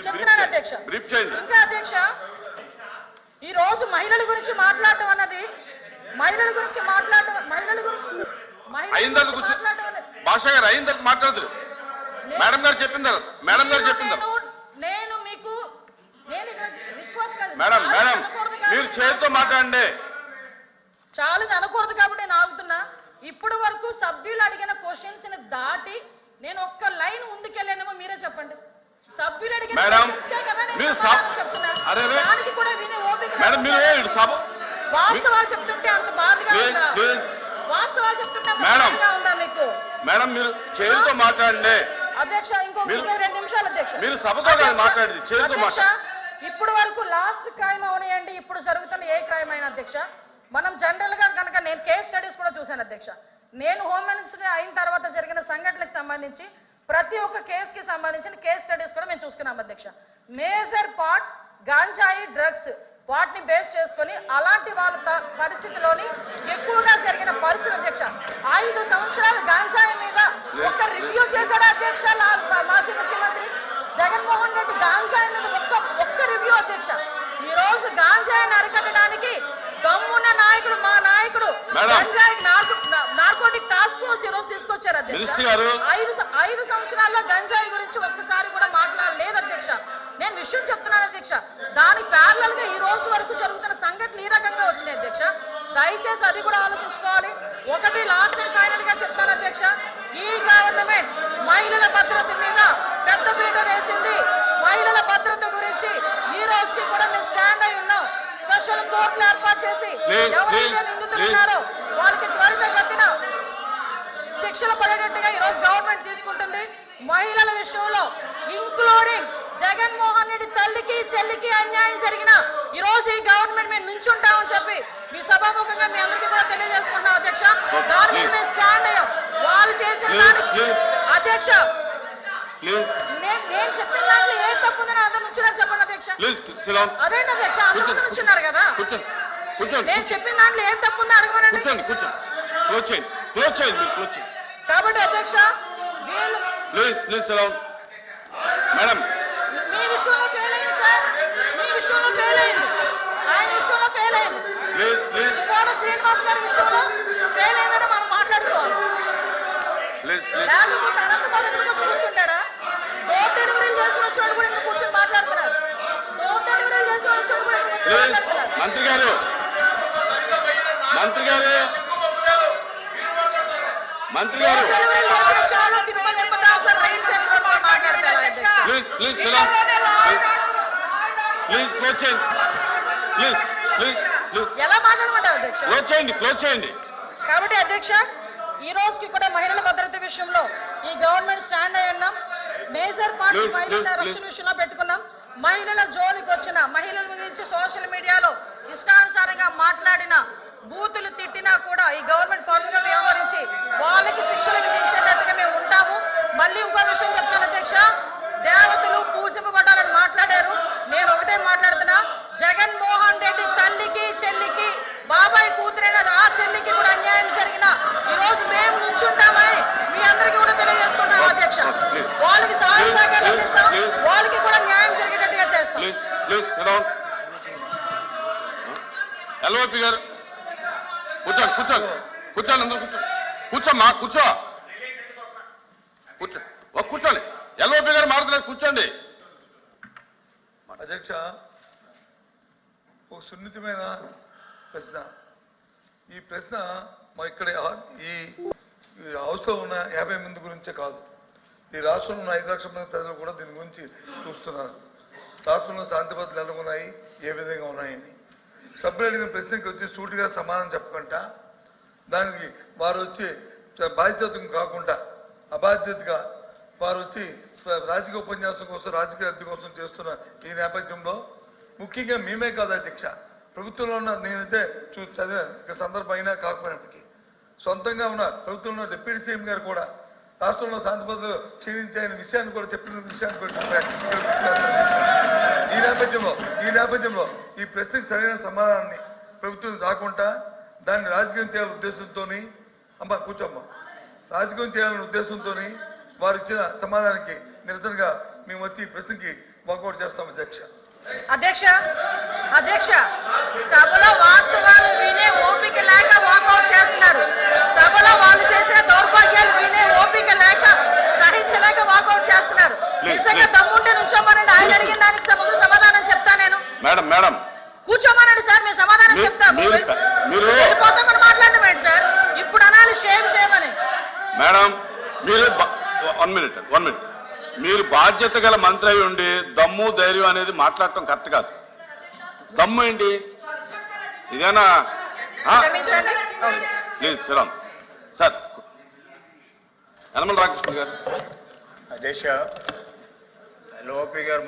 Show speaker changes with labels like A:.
A: చెప్తున్నాను అధ్యక్ష. ఇంకా అధ్యక్ష, ఈ రోజు మహిళల గురించి మాట్లాడటం అన్నది మహిళల గురించి
B: భాష గారు అయిన తర్వాత మాట్లాడతారు. మేడం గారు చెప్పిన తర్వాత
A: నేను మీకు
B: మేడం మీరు చేతితో మాట్లాడండి.
A: చాలా అనకూడదు కాబట్టి నేను ఆగుతున్నా. ఇప్పటి వరకు సభ్యులు అడిగిన క్వశ్చన్స్ ని దాటి నేను ఒక్క లైన్ ముందుకెళ్ళానేమో మీరే చెప్పండి. సభ్యులు అడిగిన దానికి కూడా వినే ఓపిక వాస్తవాలు చెప్తుంటే అంత బాధగా ఉందా? వాస్తవాలు చెప్తుంటే అంత బాధగా ఉందా మీకు?
B: మేడం మీరు చేతితో మాట్లాడండి.
A: అధ్యక్ష ఇంకొక 2 నిమిషాలు అధ్యక్ష.
B: మీరు సభతో మాట్లాడండి, చేతితో మాట్లాడండి.
A: ఇప్పుడు వరకు లాస్ట్ క్రైమ్ అవనియండి, ఇప్పుడు జరుగుతున్న ఏ క్రైమ్ అయినా అధ్యక్ష, మనం జనరల్ గా కనుక నేను కేస్ స్టడీస్ కూడా చూశాను అధ్యక్ష. నేను హోమ్ మినిస్టర్ అయిన తర్వాత జరిగిన సంఘటనలకు సంబంధించి ప్రతి ఒక్క కేసుకి సంబంధించిన కేస్ స్టడీస్ కూడా మేము చూసుకున్నాం అధ్యక్ష. మేజర్ పార్ట్ గాంజాయి డ్రగ్స్ వాటిని బేస్ చేసుకొని అలాంటి వాళ్ళ పరిస్థితిలోని ఎక్కువగా జరిగిన పరిస్థితి అధ్యక్ష. 5 సంవత్సరాలు గాంజాయి మీద ఒక్క రివ్యూ చేశాడు అధ్యక్ష మాజీ ముఖ్యమంత్రి జగన్మోహన్ రెడ్డి. గాంజాయి మీద ఒక్క రివ్యూ అధ్యక్ష. ఈ రోజు గాంజాయిని అరికట్టడానికి దమ్మున్న నాయకుడు మా నాయకుడు గంజాయి నార్కోటిక్ టాస్క్ ఫోర్స్ ఈ రోజు తీసుకొచ్చారు అధ్యక్ష. 5 సంవత్సరాల్లో గంజాయి గురించి ఒక్కసారి కూడా మాట్లాడలేదు అధ్యక్ష. నేను విషయం చెప్తున్నాను అధ్యక్ష. దాని ప్యారలల్ గా ఈ రోజు వరకు జరుగుతున్న సంఘటనలు ఈ రకంగా వచ్చినాయి అధ్యక్ష. దయచేసి అది కూడా ఆలోచించుకోవాలి. ఒకటి లాస్ట్ అండ్ ఫైనల్ గా చెప్తాను అధ్యక్ష, ఈ గవర్నమెంట్ మహిళల భద్రత మీద పెద్ద పీట వేసింది. మహిళల భద్రత గురించి ఈ రోజుకి కూడా మేము స్టాండ్ అయి ఉన్నాం. స్పెషల్ కోర్టులు ఏర్పాటు చేసి ఎవరైతే నిందితులు ఉన్నారో వాళ్ళకి త్వరితగతిన శిక్షలు పడేటట్టుగా ఈ రోజు గవర్నమెంట్ తీసుకుంటుంది. మహిళల విషయంలో ఇంక్లూడింగ్ జగన్మోహన్ రెడ్డి తల్లికి చెల్లికి అన్యాయం జరిగిన ఈ రోజు ఈ గవర్నమెంట్ మేము నుంచుంటామని చెప్పి మీ సభాముఖంగా మీ అందరికీ కూడా తెలియజేసుకుంటాం అధ్యక్ష. దాని మీద మేము స్టాండ్ అయ్యాం. వాళ్ళు చేసిన దానికి అధ్యక్ష నేను చెప్పిన దాంట్లో ఏ తప్పు ఉందని అందరు నుంచున్నారు చెప్పండి అధ్యక్ష. అదేంటి అధ్యక్ష, అందరూ నుంచున్నారు కదా. నేను చెప్పిన దాంట్లో ఏం తప్పు ఉందో అడగమనండి. కాబట్టి అధ్యక్ష
B: మేడం
A: మీ విషయంలో ఫెయిల్ అయింది సార్, మీ విషయంలో ఫెయిల్ అయింది, ఆయన విషయంలో ఫెయిల్ అయింది, శ్రీనివాస్ గారి విషయంలో ఫెయిల్ అయిందని మనం మాట్లాడుకోవాలి. లేకపోతే అనంతబాబు కూర్చుంటాడా? డోర్ డెలివరీ చేసిన వచ్చి కూడా ఇంకా కూర్చొని మాట్లాడుతున్నారు. డోర్ డెలివరీ చేసిన వచ్చి కూడా మాట్లాడుతున్నారు.
B: మంత్రి గారు
A: ఎలా మాట్లాడమంటారు అధ్యక్ష?
B: క్లోజ్ చేయండి.
A: కాబట్టి అధ్యక్ష ఈ రోజుకి కూడా మహిళల భద్రత విషయంలో ఈ గవర్నమెంట్ స్టాండ్ అయి ఉన్నాం. మేజర్ పార్టీ మహిళల రక్షణ విషయంలో పెట్టుకున్నాం. మహిళల జోలికి వచ్చిన మహిళల గురించి సోషల్ మీడియాలో ఇష్టానుసారంగా మాట్లాడిన బూతులు తిట్టినా కూడా ఈ గవర్నమెంట్ ఫర్మ్ గా వ్యవహరించి వాళ్ళకి శిక్షలు విధించేటట్టుగా మేము ఉంటాము. మళ్ళీ ఇంకో విషయం చెప్తాను అధ్యక్ష, దేవతలు పూజింపబడాలని మాట్లాడారు. నేను ఒకటే మాట్లాడుతున్నా, జగన్మోహన్ రెడ్డి తల్లికి చెల్లికి బాబాయ్ కూతురైన ఆ చెల్లికి కూడా అన్యాయం జరిగిన ఈ రోజు మేము నుంచుంటామని మీ అందరికీ కూడా తెలియజేసుకుంటాం అధ్యక్ష. వాళ్ళకి సహాయ సహకారం అందిస్తాం, వాళ్ళకి కూడా న్యాయం జరిగేటట్టుగా చేస్తాం.
B: ఎల్ఓపి గారు కూర్చోండి అందరూ కూర్చోండి. ఎల్ఓపి గారు మారుతున్నారు, కూర్చోండి.
C: అధ్యక్ష ఒక సున్నితమైన ప్రశ్న. ఈ ప్రశ్న మా ఇక్కడ ఈ హౌస్లో ఉన్న 50 మంది గురించే కాదు, ఈ రాష్ట్రంలో ఉన్న 5 లక్షల మంది ప్రజలు కూడా దీని గురించి చూస్తున్నారు. రాష్ట్రంలో శాంతి భద్రతలు ఎలా ఉన్నాయి, ఏ విధంగా ఉన్నాయని. సభ్యులు అడిగిన ప్రశ్నకి వచ్చి సూటిగా సమాధానం చెప్పకుండా దానికి వారు వచ్చి బాధ్యత కాకుండా అబాధ్యతగా వారు వచ్చి రాజకీయ ఉపన్యాసం కోసం రాజకీయ అద్దె కోసం చేస్తున్న ఈ నేపథ్యంలో ముఖ్యంగా మేమే కాదు అధ్యక్ష, ప్రభుత్వంలో ఉన్న నేనైతే చదివా సందర్భం అయినా కాకపోయినప్పటికీ సొంతంగా ఉన్న ప్రభుత్వంలో డిప్యూటీ సీఎం గారు కూడా రాష్ట్రంలో శాంతి భద్రతలు క్షీణించాయనే విషయాన్ని కూడా చెప్పిన విషయాన్ని ఈ నేపథ్యంలో ఈ ప్రశ్నకు సరైన సమాధానాన్ని ప్రభుత్వం రాకుండా దాన్ని రాజకీయం చేయాలనే ఉద్దేశంతో రాజకీయం చేయాలనే ఉద్దేశంతో వారు ఇచ్చిన సమాధానానికి నిరసనగా మేము వచ్చి ఈ ప్రశ్నకి వాకౌట్ చేస్తాం అధ్యక్ష.
A: అధ్యక్ష అధ్యక్ష సభలో వాస్తవాలు వినే ఓపిక లేక వాకౌట్ చేస్తున్నారు. సభలో వాళ్ళు చేసే దౌర్భాగ్యాలు వినే ఓపిక లేక సహించలేక వాకౌట్ చేస్తున్నారు. నిజంగా దమ్ముంటే నుంచోమనండి, ఆయన అడిగిన దానికి సమాధానం చెప్తా నేను.
B: మేడం
A: కూర్చోమనండి సార్, మేము సమాధానం చెప్తాము. వెళ్ళిపోతామని మాట్లాడడం ఏంటి సార్? ఇప్పుడు అనాలి షేమ్ అని.
B: మేడం మీరు 1 మినిట్ మీరు బాధ్యత గల మంత్రి అయి ఉండి దమ్ము ధైర్యం అనేది మాట్లాడటం కరెక్ట్ కాదు. దమ్ము ఏంటి ఇదేనా?
A: క్షమించండి
B: ప్లీజ్ ఫిరాన్ సార్. యనమల రామకృష్ణ గారు.
D: అధ్యక్ష, లోపి గారు